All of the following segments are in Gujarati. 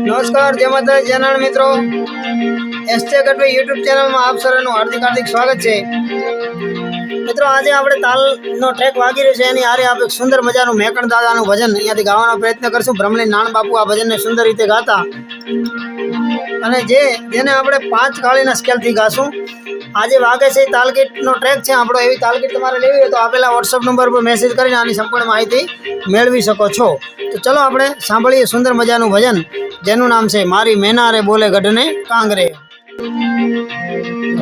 નમસ્કાર, જય માતા જનાણ મિત્રો, એસજે ગઢવી યુટ્યુબ ચેનલમાં આપ સર્વનું હાર્દિક સ્વાગત છે. મિત્રો, આજે આપણે તાલનો ટ્રેક વાગી રહ્યો છે, એની આરે આપણે સુંદર મજાનું મેકણ દાદાનું ભજન અહીંયાથી ગાવાનો પ્રયત્ન કરશું. બ્રહ્મલી નાણ બાપુ આ ભજનને સુંદર રીતે ગાતા, અને જેને આપણે 5 ગાળીના સ્કેલથી ગાશું. આજે વાગે છે તાલગીતનો ટ્રેક છે આપણો. એવી તાલગીત તમારે લેવી હોય તો આપેલા વોટ્સઅપ નંબર પર મેસેજ કરીને આની સંપૂર્ણ માહિતી મેળવી શકો છો. તો ચલો આપણે સાંભળીએ સુંદર મજાનું ભજન, જેનું નામ છે મારી મેના રે બોલે ગઢને કાંગરે.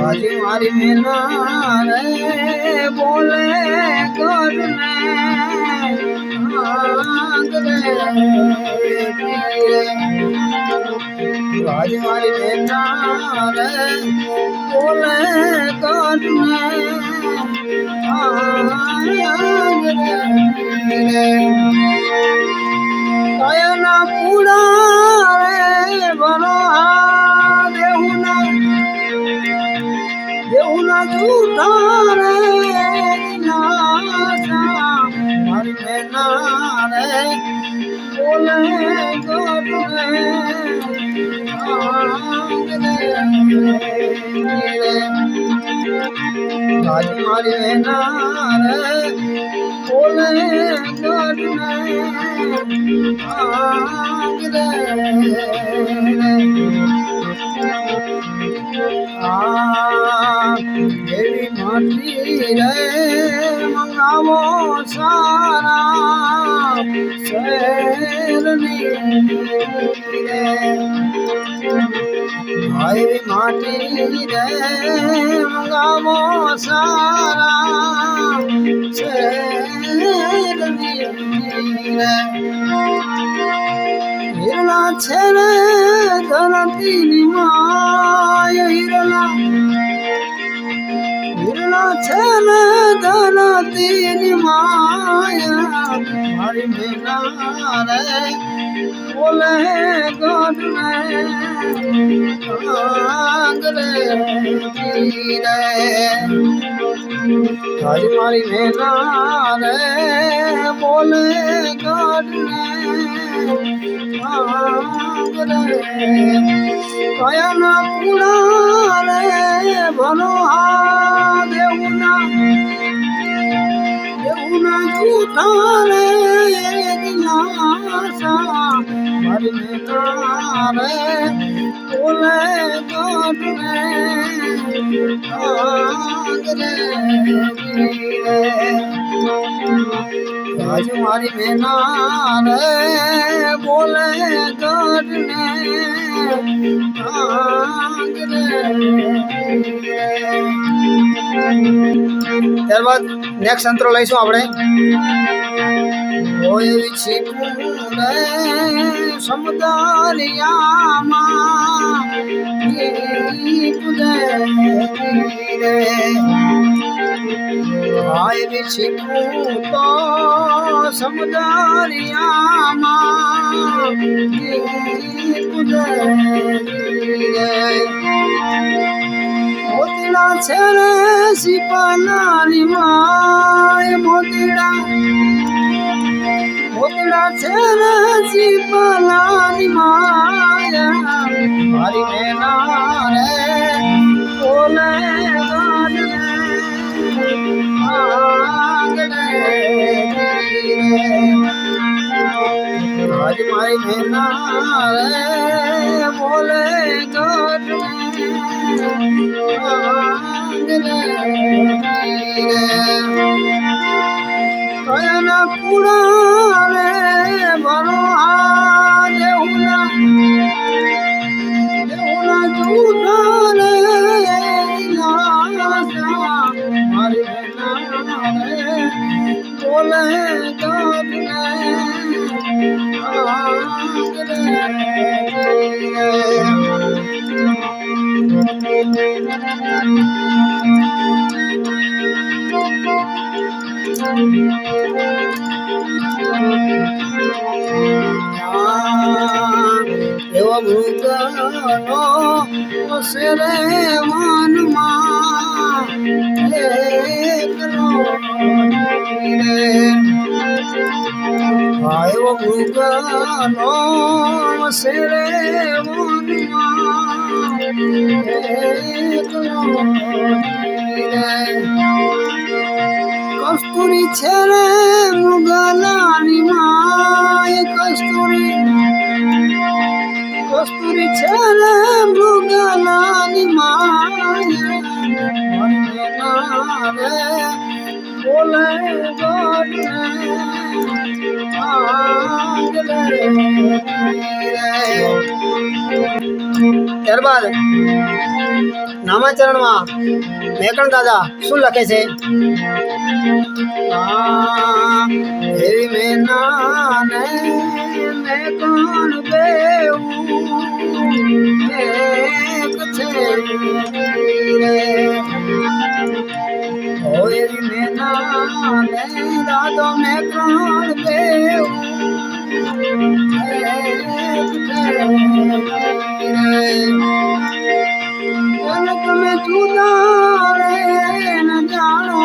આજે મારી મેના રે બોલે ગઢને કાંગરે, આજે મારી મેના રે બોલે ગઢને કાંગરે. કયાના પૂડા રે બનો દેહુના જૂઠા રે નાસા, મારી મેના રે બોલે ગઢને આજ મારી મેના રે બોલે ગઢને દેવી માટી રે મંગાવો સારા શેરની રે, એવી માટી રે મંગાવો સારા શેરની રે. હિરલા છે રે ધરતીની માય, હિરલા છે ને ધરતીની માયા, મારી મેના રે બોલે ગઢને કાંગરે રે. તારી મારી મેના રે બોલે ગઢને કાંગરે. કયાના પૂડા રે ભનો દેહુના જૂઠા રે નાસા, મારી મેના રે બોલે ગઢને કાંગરે. આજ મારી મેના રે બોલે ગઢને કાંગરે. ત્યારબાદ નેક્સ્ટ અંતરો લઈશું આપણે. એવી છીપું રે સમુદારિયામાં રે, એવી છીપું તો સમુદારિયામાં મોતીડા છે રે સિપાનાની માય, મોતીડા છે રે સિપાનાની માયા, મારી મેના રે બોલે ગઢને કાંગરે. આજ મારી મેના રે બોલે ગઢને કાંગરે. કયાના પૂડા રે ભરો દેહુના જૂઠા રે નાસા, મારી મેના રે બોલે ગઢને કાંગરે. એવો મૃગનો વસરે વનમાં એકલો રે આવ્યો મૃગનો વસરે વનમાં એકલો રે કસ્તુરી છે રે મૃગલાની માય કસ્તુરી છે રે મૃગલાની માય રે બોલે ત્યારબાદ નામાચરણમાં મેકણ દાદા શું લખે છે? એવી મેનાને મેકણ બેવું એક છે રે ઓ એવી મેનાને દાદો મેકણ બેવું એક છે રે તમે જુદા રે ન જાણો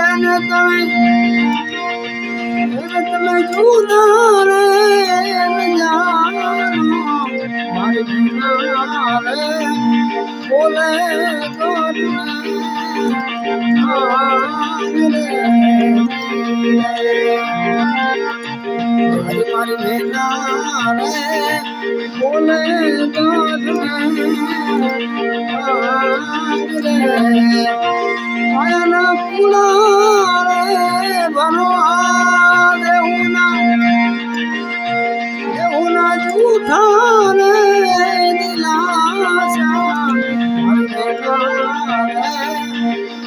એને તમે જુદા રે ન જાણો મારી બીના રે બોલે મારી મેના રે બોલે માયાના પુલા રે ભરવા દેવુના જૂઠા રે દિલાસા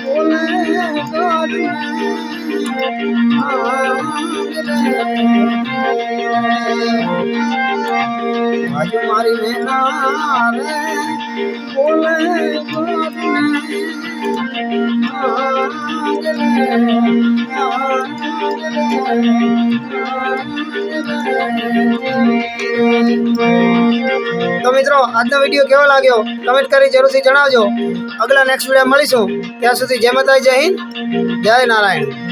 બોલે આજે મારી મેના રે બોલે તો મિત્રો આજનો વિડીયો કેવો લાગ્યો કમેન્ટ કરી જરૂરથી જણાવજો. અગલા નેક્સ્ટ વિડીયો મળીશું. ત્યાં સુધી જય માતા જય હિન્દ જય નારાયણ.